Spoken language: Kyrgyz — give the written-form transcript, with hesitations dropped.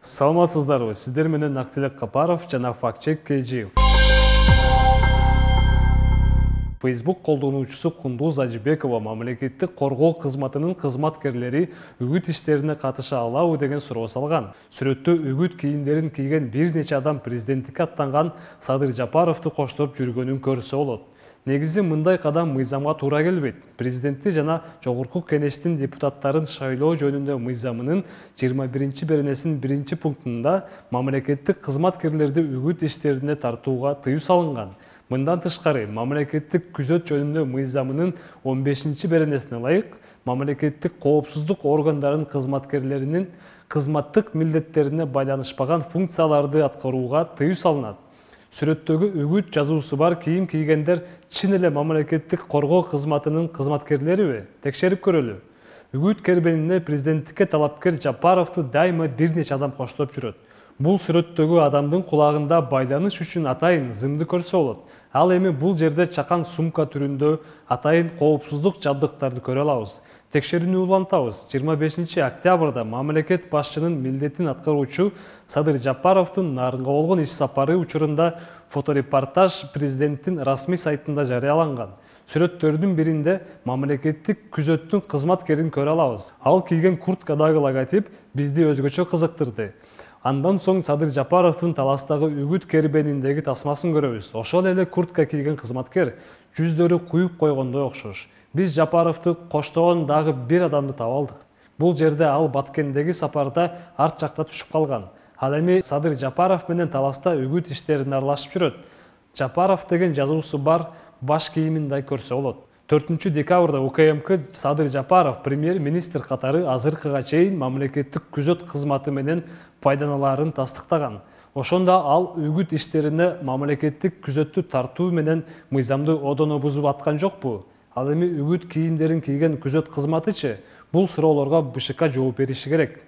Саламатсыздарбы, сиздер менен Актилек Капаров жана фактчек Кежиев. Facebook колдонуучусу Кундуз Ажибекова мамлекеттик коргоо кызматынын кызматкерлери үгүт иштерине катыша алабы деген суроо салган. Сүрөттө үгүт кийимдерин кийген бир нече адам президенттикке аттанган Садыр Жапаровду коштоп жүргөнүн көрсө болот. Негизи мындай кадам мыйзамга туура келбейт. Президенти жана Жогорку Кеңештин депутаттарын шайлоо жөнүндө мыйзамынын 21-беренесинин 1-пунктунда мамлекеттик кызматкерлерди үгүт иштерине тартууга тыюу салынган. Мындан тышкары, мамлекеттик күзөт жөнүндө мыйзамынын 15-беренесине ылайык, мамлекеттик коопсуздук органдарынын кызматкерлеринин кызматтык милдеттерине байланышпаган функцияларды аткарууга тыюу салынат. Сүрөттөгү үгүт жазуусу бар кийим кийгендер чын эле мамлекеттик коргоо кызматынын кызматкерлериби? Текшерип көрөлү. Үгүт кербенине президенттикке талапкер Жапаровду дайыма бир нече адам коштоп жүрөт. Бул сүрөттөгү адамдын кулагында байланыш үчүн атайын зымды көрсө болот. Ал эми бул жерде чакан сумка түрүндө атайын коопсуздук жабдыктарды көрө алабыз. Текшерүүнү улантабыз. 25-октябрда мамлекет башчынын милдетин аткаруучу Садыр Жапаровдун Нарынга болгон иш сапары учурунда фоторепортаж президенттин расмий сайтында жарыяланган. Сүрөттөрдүн биринде мамлекеттик күзөттүн кызматкерин көрө алабыз. Ал кийген курткадагы логотип бизди өзгөчө кызыктырды. Андан соң Садыр Жапаровдун таластагы үгүт кербениндеги тасмасын көрөбүз. Ошол эле куртка кийген кызматкер жүздөрү куюп койгондой окшош. Биз Жапаровду коштогон дагы бир адамды таап алдык. Бул жерде ал Баткендеги сапарда арт жакта түшүп калган. Ал эми Садыр Жапаров менен таласта үгүт иштерине аралашып жүрөт. Жапаров деген жазуусу бар баш кийиминде көрсө болот. 4-декабрда УКМК Садыр Жапаров премьер-министр катары азыркыга чейин мамлекеттик күзөт кызматы менен пайдаланаларын тастыктаган. Ошондо ал үгүт иштерине мамлекеттик күзөттү тартуу менен мыйзамды одоно бузуп аткан жокпу? Ал эми үгүт кийимдерин кийген күзөт кызматычы? Бул суроолорго БШК жооп бериши керек.